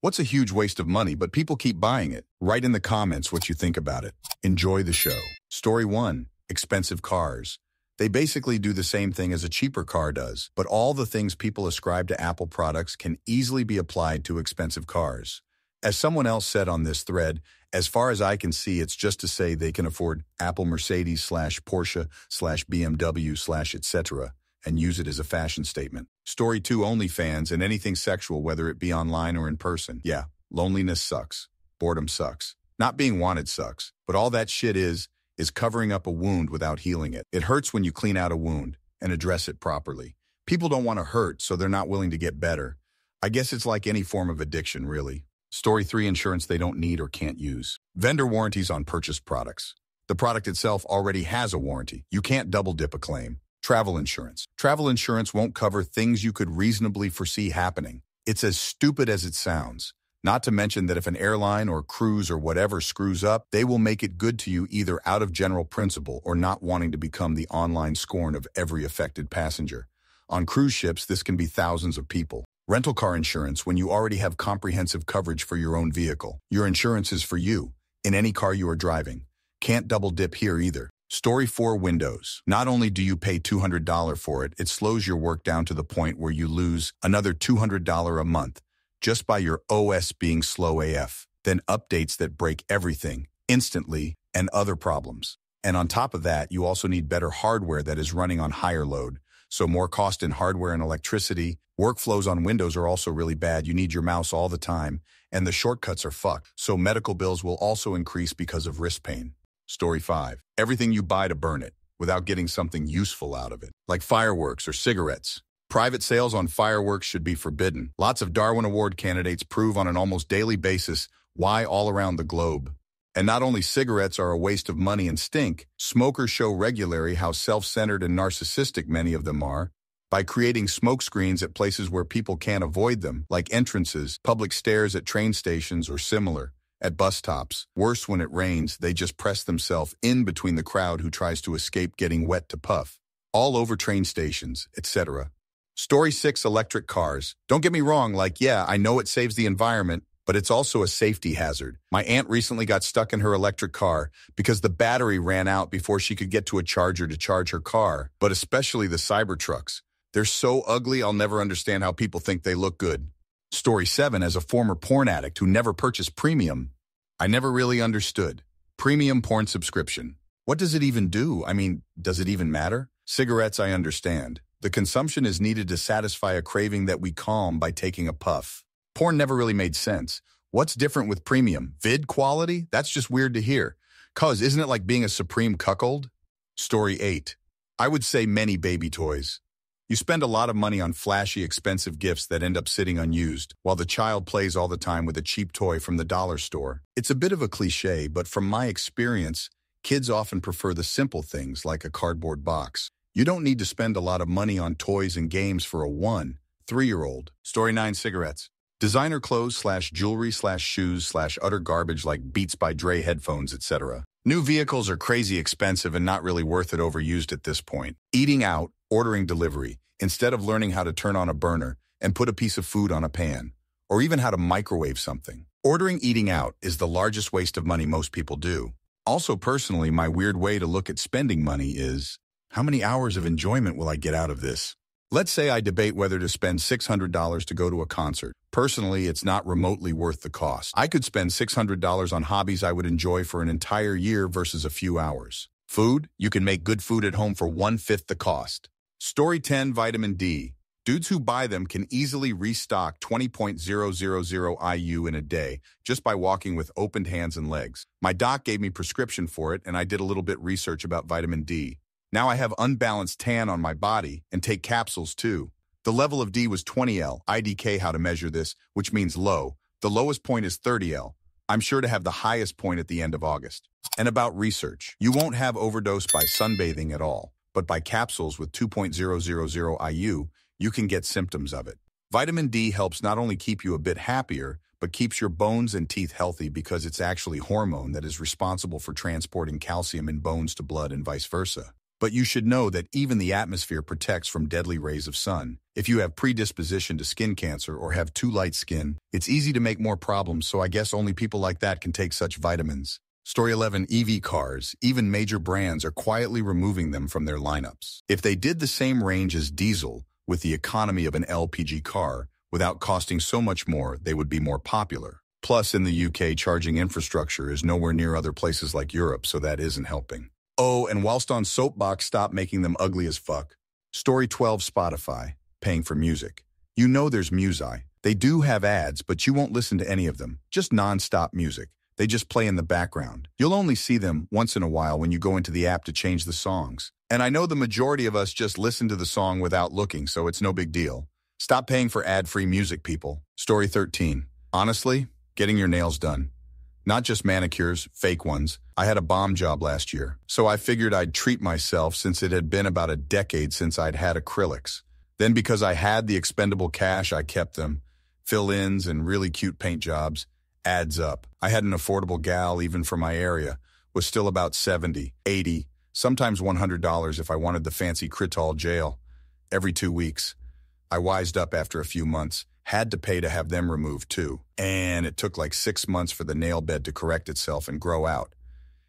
What's a huge waste of money, but people keep buying it? Write in the comments what you think about it. Enjoy the show. Story 1. Expensive cars. They basically do the same thing as a cheaper car does, but all the things people ascribe to Apple products can easily be applied to expensive cars. As someone else said on this thread, as far as I can see, it's just to say they can afford Apple Mercedes / Porsche / BMW / etc. and use it as a fashion statement. Story 2. OnlyFans and anything sexual, whether it be online or in person. Yeah, loneliness sucks. Boredom sucks. Not being wanted sucks. But all that shit is covering up a wound without healing it. It hurts when you clean out a wound and address it properly. People don't want to hurt, so they're not willing to get better. I guess it's like any form of addiction, really. Story 3. Insurance they don't need or can't use. Vendor warranties on purchased products. The product itself already has a warranty. You can't double dip a claim. Travel insurance. Travel insurance won't cover things you could reasonably foresee happening. It's as stupid as it sounds. Not to mention that if an airline or cruise or whatever screws up, they will make it good to you either out of general principle or not wanting to become the online scorn of every affected passenger. On cruise ships, this can be thousands of people. Rental car insurance when you already have comprehensive coverage for your own vehicle. Your insurance is for you, in any car you are driving. Can't double dip here either. Story 4. Windows. Not only do you pay $200 for it, it slows your work down to the point where you lose another $200 a month just by your OS being slow AF. Then updates that break everything instantly and other problems. And on top of that, you also need better hardware that is running on higher load. So more cost in hardware and electricity. Workflows on Windows are also really bad. You need your mouse all the time, and the shortcuts are fucked. So medical bills will also increase because of wrist pain. Story 5. Everything you buy to burn it without getting something useful out of it, like fireworks or cigarettes. Private sales on fireworks should be forbidden. Lots of Darwin Award candidates prove on an almost daily basis why all around the globe. And not only cigarettes are a waste of money and stink, smokers show regularly how self-centered and narcissistic many of them are by creating smoke screens at places where people can't avoid them, like entrances, public stairs at train stations or similar. At bus stops. Worse, when it rains, they just press themselves in between the crowd who tries to escape getting wet to puff. All over train stations, etc. Story 6. Electric cars. Don't get me wrong, yeah, I know it saves the environment, but it's also a safety hazard. My aunt recently got stuck in her electric car because the battery ran out before she could get to a charger to charge her car, but especially the Cybertrucks. They're so ugly, I'll never understand how people think they look good. Story 7. As a former porn addict who never purchased premium, I never really understood. Premium porn subscription. What does it even do? I mean, does it even matter? Cigarettes, I understand. The consumption is needed to satisfy a craving that we calm by taking a puff. Porn never really made sense. What's different with premium? Vid quality? That's just weird to hear. 'Cause isn't it like being a supreme cuckold? Story 8. I would say many baby toys. You spend a lot of money on flashy, expensive gifts that end up sitting unused, while the child plays all the time with a cheap toy from the dollar store. It's a bit of a cliche, but from my experience, kids often prefer the simple things like a cardboard box. You don't need to spend a lot of money on toys and games for a 1-3-year-old. Story 9. Cigarettes. Designer clothes / jewelry / shoes / utter garbage like Beats by Dre headphones, etc. New vehicles are crazy expensive and not really worth it overused at this point. Eating out, ordering delivery, instead of learning how to turn on a burner and put a piece of food on a pan, or even how to microwave something. Ordering eating out is the largest waste of money most people do. Also, personally, my weird way to look at spending money is, how many hours of enjoyment will I get out of this? Let's say I debate whether to spend $600 to go to a concert. Personally, it's not remotely worth the cost. I could spend $600 on hobbies I would enjoy for an entire year versus a few hours. Food? You can make good food at home for 1/5 the cost. Story 10. Vitamin D. Dudes who buy them can easily restock 20.000 IU in a day just by walking with opened hands and legs. My doc gave me prescription for it, and I did a little bit research about vitamin D. Now I have unbalanced tan on my body and take capsules too. The level of D was 20L, IDK how to measure this, which means low. The lowest point is 30L. I'm sure to have the highest point at the end of August. And about research, you won't have overdose by sunbathing at all, but by capsules with 2.000 IU, you can get symptoms of it. Vitamin D helps not only keep you a bit happier, but keeps your bones and teeth healthy because it's actually hormone that is responsible for transporting calcium in bones to blood and vice versa. But you should know that even the atmosphere protects from deadly rays of sun. If you have predisposition to skin cancer or have too light skin, it's easy to make more problems, so I guess only people like that can take such vitamins. Story 11, EV cars. Even major brands are quietly removing them from their lineups. If they did the same range as diesel, with the economy of an LPG car, without costing so much more, they would be more popular. Plus, in the UK, charging infrastructure is nowhere near other places like Europe, so that isn't helping. Oh, and whilst on soapbox, stop making them ugly as fuck. Story 12, Spotify. Paying for music. You know there's Musi. They do have ads, but you won't listen to any of them. Just non-stop music. They just play in the background. You'll only see them once in a while when you go into the app to change the songs. And I know the majority of us just listen to the song without looking, so it's no big deal. Stop paying for ad-free music, people. Story 13. Honestly, getting your nails done. Not just manicures, fake ones. I had a bomb job last year, so I figured I'd treat myself since it had been about a decade since I'd had acrylics. Then because I had the expendable cash, I kept them. Fill-ins and really cute paint jobs. Adds up. I had an affordable gal, even for my area. Was still about $70, $80, sometimes $100 if I wanted the fancy Critol gel. Every 2 weeks. I wised up after a few months. Had to pay to have them removed too. And it took like 6 months for the nail bed to correct itself and grow out.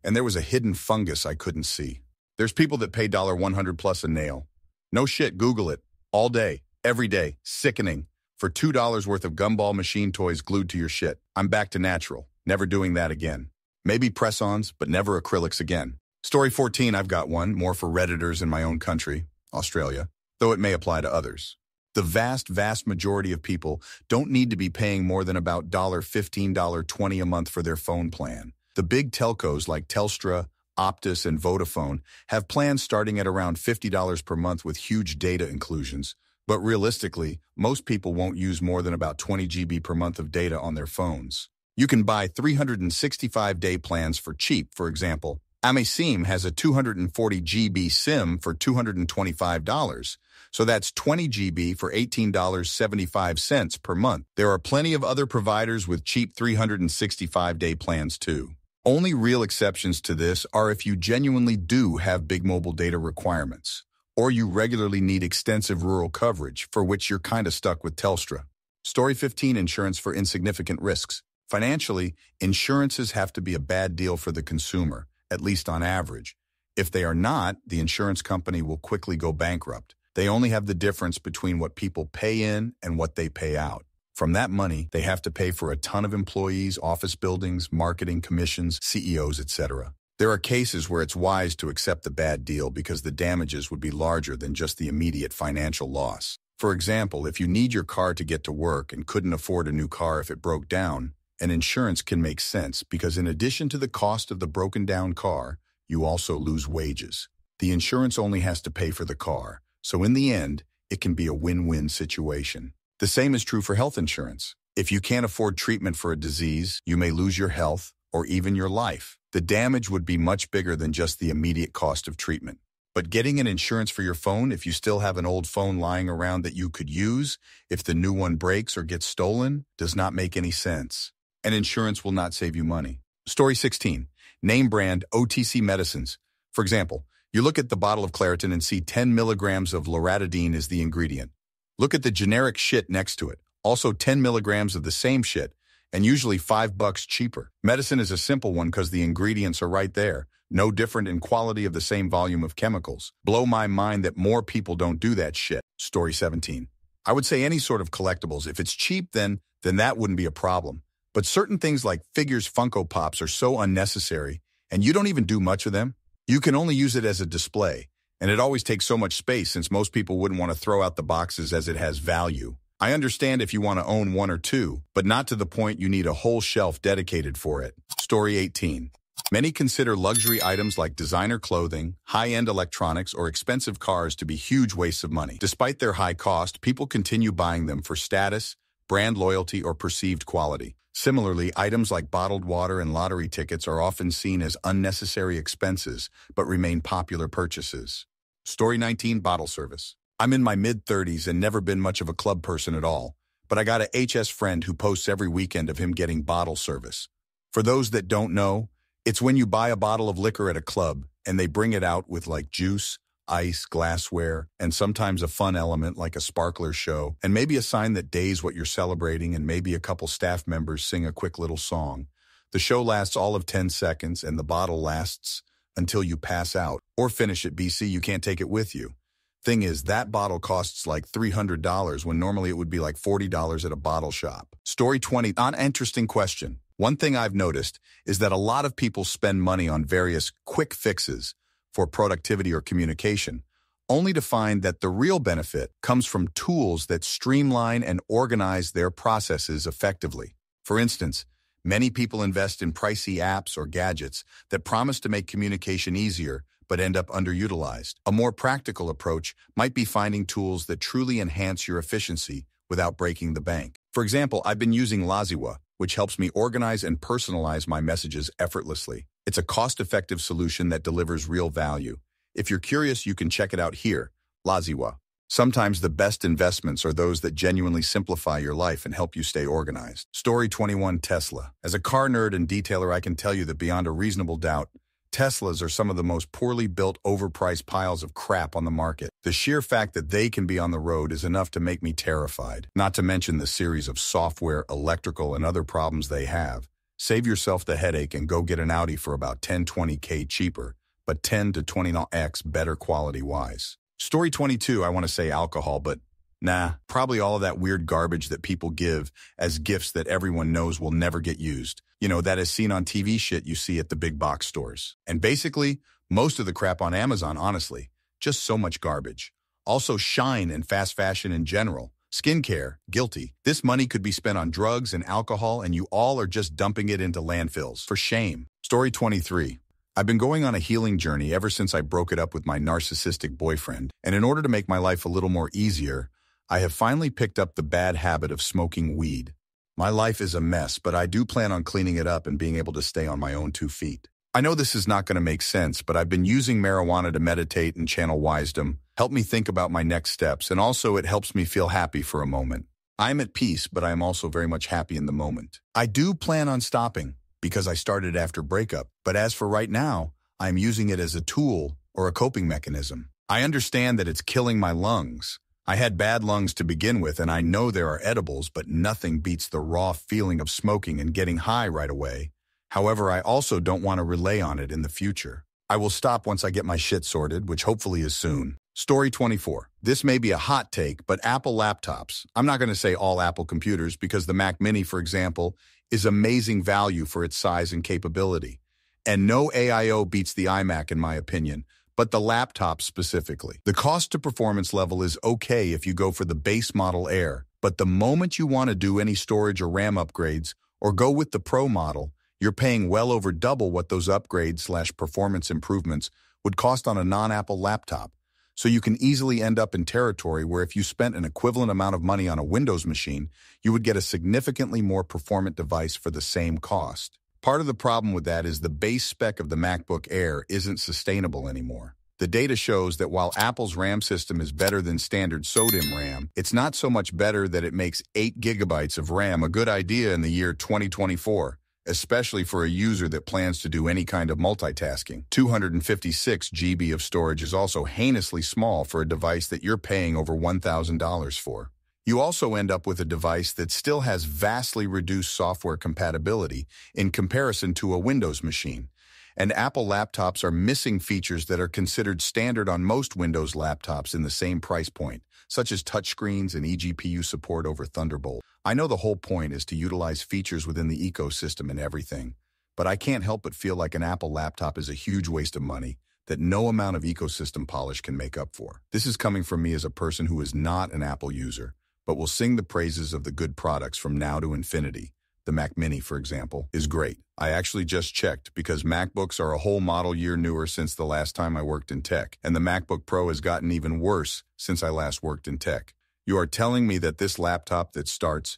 And there was a hidden fungus I couldn't see. There's people that pay $100 plus a nail. No shit, Google it. All day, every day, sickening. For $2 worth of gumball machine toys glued to your shit. I'm back to natural. Never doing that again. Maybe press-ons, but never acrylics again. Story 14, I've got one, more for Redditors in my own country, Australia, though it may apply to others. The vast majority of people don't need to be paying more than about $15, $20 a month for their phone plan. The big telcos like Telstra, Optus, and Vodafone have plans starting at around $50 per month with huge data inclusions. But realistically, most people won't use more than about 20 GB per month of data on their phones. You can buy 365-day plans for cheap, for example. Amasim has a 240 GB SIM for $225. So that's 20 GB for $18.75 per month. There are plenty of other providers with cheap 365-day plans too. Only real exceptions to this are if you genuinely do have big mobile data requirements, or you regularly need extensive rural coverage, for which you're kinda stuck with Telstra. Story 15, insurance for insignificant risks. Financially, insurances have to be a bad deal for the consumer, at least on average. If they are not, the insurance company will quickly go bankrupt. They only have the difference between what people pay in and what they pay out. From that money, they have to pay for a ton of employees, office buildings, marketing commissions, CEOs, etc. There are cases where it's wise to accept the bad deal because the damages would be larger than just the immediate financial loss. For example, if you need your car to get to work and couldn't afford a new car if it broke down, an insurance can make sense because in addition to the cost of the broken down car, you also lose wages. The insurance only has to pay for the car. So in the end, it can be a win-win situation. The same is true for health insurance. If you can't afford treatment for a disease, you may lose your health or even your life. The damage would be much bigger than just the immediate cost of treatment. But getting an insurance for your phone, if you still have an old phone lying around that you could use, if the new one breaks or gets stolen, does not make any sense. And insurance will not save you money. Story 16, name brand OTC medicines. For example, you look at the bottle of Claritin and see 10 milligrams of loratadine is the ingredient. Look at the generic shit next to it, also 10 milligrams of the same shit, and usually $5 cheaper. Medicine is a simple one because the ingredients are right there, no different in quality of the same volume of chemicals. Blow my mind that more people don't do that shit. Story 17. I would say any sort of collectibles. If it's cheap, then that wouldn't be a problem. But certain things like figures, Funko Pops are so unnecessary, and you don't even do much of them. You can only use it as a display, and it always takes so much space since most people wouldn't want to throw out the boxes as it has value. I understand if you want to own one or two, but not to the point you need a whole shelf dedicated for it. Story 18. Many consider luxury items like designer clothing, high-end electronics, or expensive cars to be huge wastes of money. Despite their high cost, people continue buying them for status, brand loyalty, or perceived quality. Similarly, items like bottled water and lottery tickets are often seen as unnecessary expenses, but remain popular purchases. Story 19, bottle service. I'm in my mid-30s and never been much of a club person at all, but I got a HS friend who posts every weekend of him getting bottle service. For those that don't know, It's when you buy a bottle of liquor at a club and they bring it out with like juice, ice, glassware, and sometimes a fun element like a sparkler show, and maybe a sign that days what you're celebrating, and maybe a couple staff members sing a quick little song. The show lasts all of 10 seconds and the bottle lasts until you pass out or finish it. BC, you can't take it with you. Thing is, that bottle costs like $300 when normally it would be like $40 at a bottle shop. Story 20, an interesting question. One thing I've noticed is that a lot of people spend money on various quick fixes for productivity or communication, only to find that the real benefit comes from tools that streamline and organize their processes effectively. For instance, many people invest in pricey apps or gadgets that promise to make communication easier but end up underutilized. A more practical approach might be finding tools that truly enhance your efficiency without breaking the bank. For example, I've been using Laziwa, which helps me organize and personalize my messages effortlessly. It's a cost-effective solution that delivers real value. If you're curious, you can check it out here, Laziwa. Sometimes the best investments are those that genuinely simplify your life and help you stay organized. Story 21, Tesla. As a car nerd and detailer, I can tell you that beyond a reasonable doubt, Teslas are some of the most poorly built, overpriced piles of crap on the market. The sheer fact that they can be on the road is enough to make me terrified, not to mention the series of software, electrical, and other problems they have. Save yourself the headache and go get an Audi for about 10-20K cheaper, but 10 to 20x better quality-wise. Story 22, I want to say alcohol, but nah, probably all of that weird garbage that people give as gifts that everyone knows will never get used. You know, that is seen on TV shit you see at the big box stores. And basically, most of the crap on Amazon, honestly, just so much garbage. Also, shine and fast fashion in general. Skincare, guilty. This money could be spent on drugs and alcohol, and you all are just dumping it into landfills. For shame. Story 23. I've been going on a healing journey ever since I broke it up with my narcissistic boyfriend, and in order to make my life a little more easier, I have finally picked up the bad habit of smoking weed. My life is a mess, but I do plan on cleaning it up and being able to stay on my own 2 feet. I know this is not going to make sense, but I've been using marijuana to meditate and channel wisdom, help me think about my next steps, and also it helps me feel happy for a moment. I'm at peace, but I am also very much happy in the moment. I do plan on stopping, because I started after breakup, but as for right now, I am using it as a tool or a coping mechanism. I understand that it's killing my lungs. I had bad lungs to begin with, and I know there are edibles, but nothing beats the raw feeling of smoking and getting high right away. However, I also don't want to rely on it in the future. I will stop once I get my shit sorted, which hopefully is soon. Story 24. This may be a hot take, but Apple laptops. I'm not going to say all Apple computers because the Mac Mini, for example, is amazing value for its size and capability. And no AIO beats the iMac in my opinion, but the laptop specifically. The cost to performance level is okay if you go for the base model Air, but the moment you want to do any storage or RAM upgrades or go with the Pro model, you're paying well over double what those upgrades/performance improvements would cost on a non-Apple laptop. So you can easily end up in territory where if you spent an equivalent amount of money on a Windows machine, you would get a significantly more performant device for the same cost. Part of the problem with that is the base spec of the MacBook Air isn't sustainable anymore. The data shows that while Apple's RAM system is better than standard SODIMM RAM, it's not so much better that it makes 8 gigabytes of RAM a good idea in the year 2024. Especially for a user that plans to do any kind of multitasking. 256 GB of storage is also heinously small for a device that you're paying over $1,000 for. You also end up with a device that still has vastly reduced software compatibility in comparison to a Windows machine. And Apple laptops are missing features that are considered standard on most Windows laptops in the same price point, such as touchscreens and eGPU support over Thunderbolt. I know the whole point is to utilize features within the ecosystem and everything, but I can't help but feel like an Apple laptop is a huge waste of money that no amount of ecosystem polish can make up for. This is coming from me as a person who is not an Apple user, but will sing the praises of the good products from now to infinity. The Mac Mini, for example, is great. I actually just checked because MacBooks are a whole model year newer since the last time I worked in tech, and the MacBook Pro has gotten even worse since I last worked in tech. You are telling me that this laptop that starts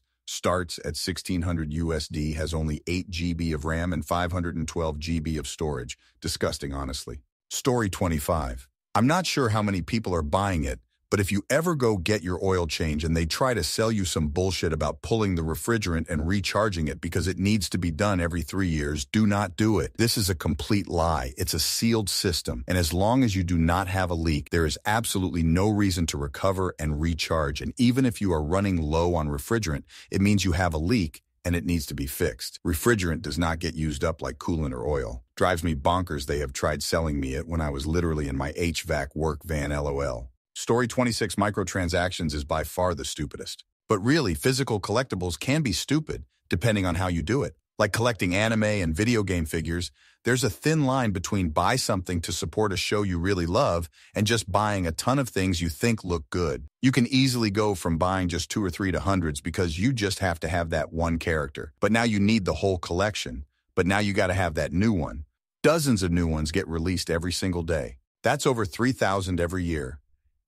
at $1,600 USD has only 8 GB of RAM and 512 GB of storage. Disgusting, honestly. Story 25. I'm not sure how many people are buying it, But if you ever go get your oil change and they try to sell you some bullshit about pulling the refrigerant and recharging it because it needs to be done every 3 years, do not do it. This is a complete lie. It's a sealed system. And as long as you do not have a leak, there is absolutely no reason to recover and recharge. And even if you are running low on refrigerant, it means you have a leak and it needs to be fixed. Refrigerant does not get used up like coolant or oil. Drives me bonkers they have tried selling me it when I was literally in my HVAC work van, LOL. Story 26 microtransactions is by far the stupidest. But really, physical collectibles can be stupid, depending on how you do it. Like collecting anime and video game figures, there's a thin line between buy something to support a show you really love and just buying a ton of things you think look good. You can easily go from buying just 2 or 3 to hundreds because you just have to have that one character. But now you need the whole collection. But now you got to have that new one. Dozens of new ones get released every single day. That's over 3,000 every year.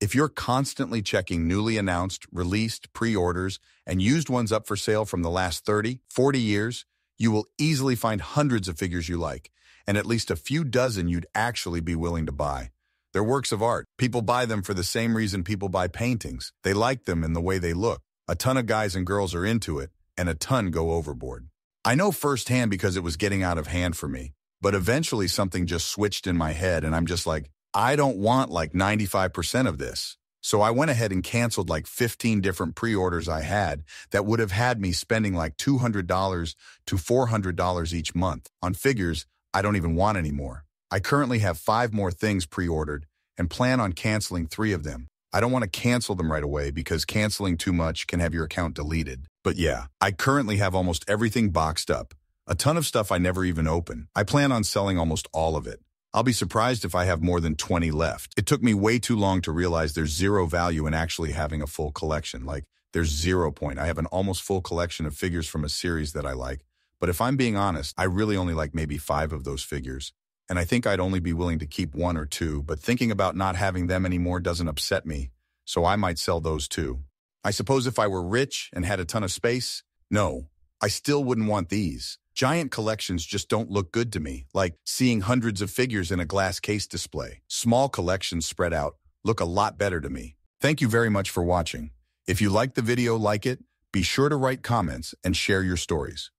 If you're constantly checking newly announced, released, pre-orders, and used ones up for sale from the last 30, 40 years, you will easily find hundreds of figures you like, and at least a few dozen you'd actually be willing to buy. They're works of art. People buy them for the same reason people buy paintings. They like them and the way they look. A ton of guys and girls are into it, and a ton go overboard. I know firsthand because it was getting out of hand for me, but eventually something just switched in my head, and I'm just like, I don't want like 95% of this. So I went ahead and canceled like 15 different pre-orders I had that would have had me spending like $200 to $400 each month on figures I don't even want anymore. I currently have 5 more things pre-ordered and plan on canceling 3 of them. I don't want to cancel them right away because canceling too much can have your account deleted. But yeah, I currently have almost everything boxed up. A ton of stuff I never even open. I plan on selling almost all of it. I'll be surprised if I have more than 20 left. It took me way too long to realize there's zero value in actually having a full collection. Like, there's 0 point. I have an almost full collection of figures from a series that I like. But if I'm being honest, I really only like maybe 5 of those figures. And I think I'd only be willing to keep 1 or 2, but thinking about not having them anymore doesn't upset me. So I might sell those too. I suppose if I were rich and had a ton of space, no, I still wouldn't want these. Giant collections just don't look good to me, like seeing hundreds of figures in a glass case display. Small collections spread out look a lot better to me. Thank you very much for watching. If you liked the video, like it, be sure to write comments and share your stories.